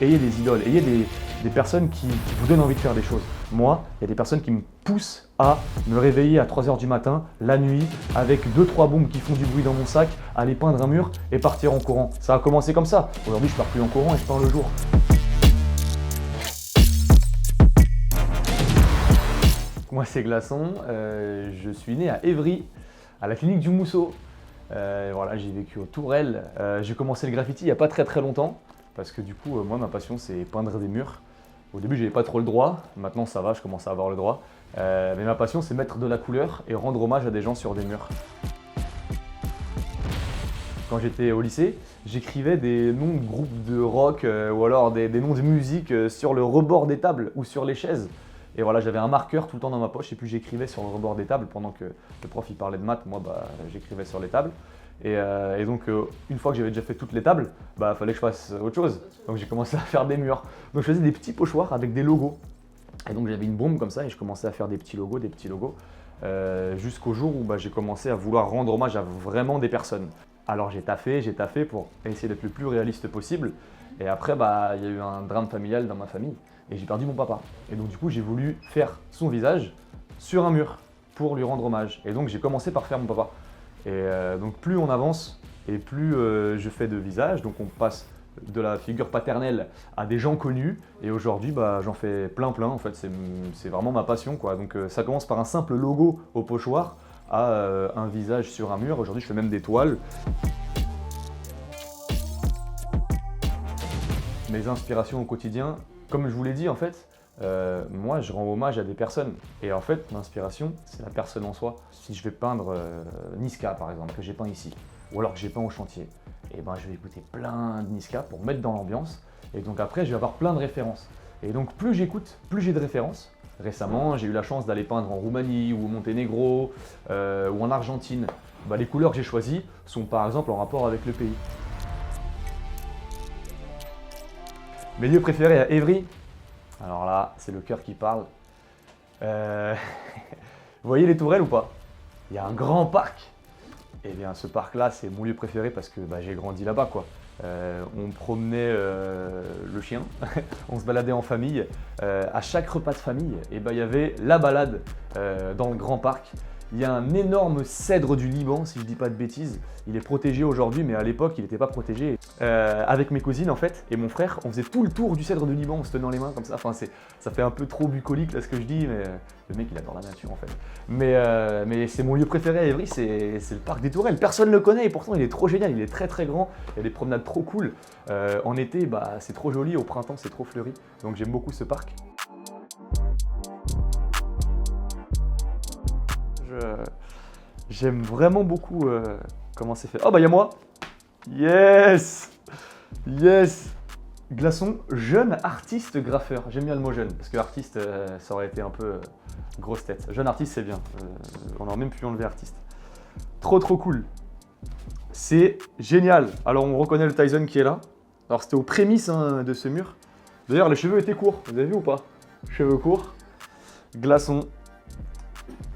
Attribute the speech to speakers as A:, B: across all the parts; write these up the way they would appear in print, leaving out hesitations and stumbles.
A: Ayez des idoles, ayez des personnes qui vous donnent envie de faire des choses. Moi, il y a des personnes qui me poussent à me réveiller à 3 h du matin, la nuit, avec 2-3 bombes qui font du bruit dans mon sac, aller peindre un mur et partir en courant. Ça a commencé comme ça. Aujourd'hui, je pars plus en courant et je peins le jour. Moi, c'est Glaçon. Je suis né à Évry, à la clinique du Mousseau. Voilà, j'ai vécu au Tourelle. J'ai commencé le graffiti il n'y a pas très longtemps. Parce que du coup, moi, ma passion, c'est peindre des murs. Au début, j'avais pas trop le droit. Maintenant, ça va, je commence à avoir le droit. Mais ma passion, c'est mettre de la couleur et rendre hommage à des gens sur des murs. Quand j'étais au lycée, j'écrivais des noms de groupes de rock ou alors des noms de musique sur le rebord des tables ou sur les chaises. Et voilà, j'avais un marqueur tout le temps dans ma poche et puis j'écrivais sur le rebord des tables pendant que le prof il parlait de maths. Moi, j'écrivais sur les tables. Et donc, une fois que j'avais déjà fait toutes les tables, il fallait que je fasse autre chose. Donc, j'ai commencé à faire des murs. Donc, je faisais des petits pochoirs avec des logos. Et donc, j'avais une bombe comme ça et je commençais à faire des petits logos, jusqu'au jour où j'ai commencé à vouloir rendre hommage à vraiment des personnes. Alors, j'ai taffé pour essayer d'être le plus réaliste possible. Et après, il y a eu un drame familial dans ma famille et j'ai perdu mon papa. Et donc, du coup, j'ai voulu faire son visage sur un mur pour lui rendre hommage. Et donc, j'ai commencé par faire mon papa. Et donc plus on avance et plus je fais de visages, donc on passe de la figure paternelle à des gens connus et aujourd'hui j'en fais plein en fait, c'est vraiment ma passion quoi. Donc ça commence par un simple logo au pochoir à un visage sur un mur, aujourd'hui je fais même des toiles. Mes inspirations au quotidien, comme je vous l'ai dit en fait, moi je rends hommage à des personnes et en fait l'inspiration c'est la personne en soi. Si je vais peindre Niska par exemple que j'ai peint ici ou alors que j'ai peint au chantier, et je vais écouter plein de Niska pour mettre dans l'ambiance et donc après je vais avoir plein de références et donc plus j'écoute, plus j'ai de références. Récemment j'ai eu la chance d'aller peindre en Roumanie ou au Monténégro ou en Argentine. Les couleurs que j'ai choisies sont par exemple en rapport avec le pays. Mes lieux préférés à Évry. Alors là, c'est le cœur qui parle. Vous voyez les tourelles ou pas? Il y a un grand parc. Et bien ce parc-là, c'est mon lieu préféré parce que j'ai grandi là-bas quoi. On promenait le chien, on se baladait en famille. À chaque repas de famille, il y avait la balade dans le grand parc. Il y a un énorme cèdre du Liban, si je dis pas de bêtises. Il est protégé aujourd'hui, mais à l'époque, il n'était pas protégé. Avec mes cousines, en fait, et mon frère, on faisait tout le tour du cèdre du Liban en se tenant les mains comme ça. Enfin, ça fait un peu trop bucolique, là, ce que je dis, mais le mec, il adore la nature, en fait. Mais c'est mon lieu préféré à Évry, c'est le parc des Tourelles. Personne ne le connaît, et pourtant, il est trop génial. Il est très grand. Il y a des promenades trop cool. En été, c'est trop joli. Au printemps, c'est trop fleuri. Donc, j'aime beaucoup ce parc. J'aime vraiment beaucoup comment c'est fait. Oh il y a moi. Yes. Glaçon, jeune artiste graffeur. J'aime bien le mot jeune, parce que artiste, ça aurait été un peu grosse tête. Jeune artiste, c'est bien. On aurait même pu enlever artiste. Trop cool. C'est génial. Alors on reconnaît le Tyson qui est là. Alors c'était aux prémices de ce mur. D'ailleurs les cheveux étaient courts, vous avez vu ou pas? Cheveux courts. Glaçon.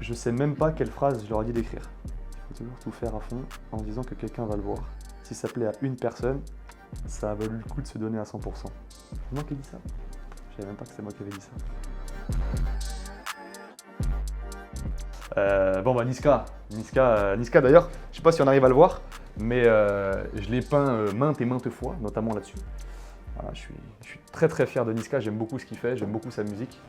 A: Je sais même pas quelle phrase je leur ai dit d'écrire. Il faut toujours tout faire à fond en disant que quelqu'un va le voir. Si ça plaît à une personne, ça a valu le coup de se donner à 100%. C'est moi qui ai dit ça? Je savais même pas que c'est moi qui avais dit ça. Niska d'ailleurs, je sais pas si on arrive à le voir, mais je l'ai peint maintes fois, notamment là-dessus. Voilà, je suis très fier de Niska, j'aime beaucoup ce qu'il fait, j'aime beaucoup sa musique.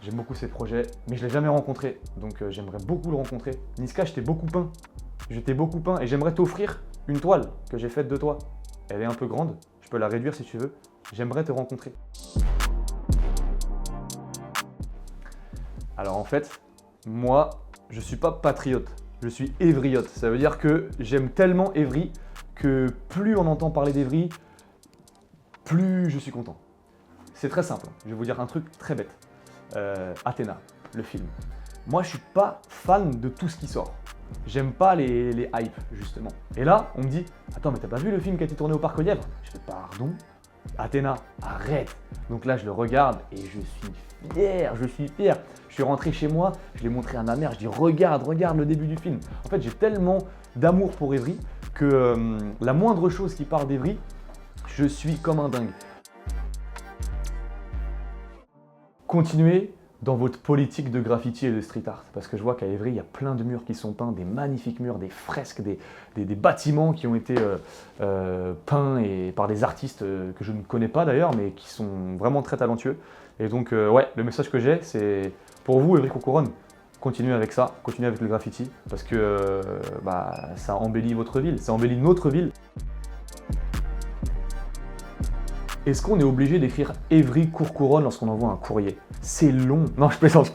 A: J'aime beaucoup ses projets, mais je ne l'ai jamais rencontré, donc j'aimerais beaucoup le rencontrer. Niska, je t'ai beaucoup peint et j'aimerais t'offrir une toile que j'ai faite de toi. Elle est un peu grande, je peux la réduire si tu veux. J'aimerais te rencontrer. Alors en fait, moi, je ne suis pas patriote, je suis évriote. Ça veut dire que j'aime tellement Évry que plus on entend parler d'Évry, plus je suis content. C'est très simple, je vais vous dire un truc très bête. Athéna, le film. Moi, je suis pas fan de tout ce qui sort. J'aime pas les hypes, justement. Et là, on me dit « Attends, mais t'as pas vu le film qui a été tourné au Parc aux Lièvres ?» Je fais « Pardon ? Athéna, arrête !» Donc là, je le regarde et je suis fier. Je suis rentré chez moi, je l'ai montré à ma mère, je dis « Regarde le début du film. » En fait, j'ai tellement d'amour pour Évry que la moindre chose qui parle d'Évry, je suis comme un dingue. continuez dans votre politique de graffiti et de street art. Parce que je vois qu'à Évry, il y a plein de murs qui sont peints, des magnifiques murs, des fresques, des bâtiments qui ont été peints par des artistes que je ne connais pas d'ailleurs, mais qui sont vraiment très talentueux. Et donc, ouais, le message que j'ai, c'est pour vous, Évry-Courcouronnes, continuez avec ça, continuez avec le graffiti, parce que ça embellit votre ville, ça embellit notre ville. Est-ce qu'on est obligé d'écrire Évry-Courcouronnes lorsqu'on envoie un courrier? C'est long. Non, je plaisante.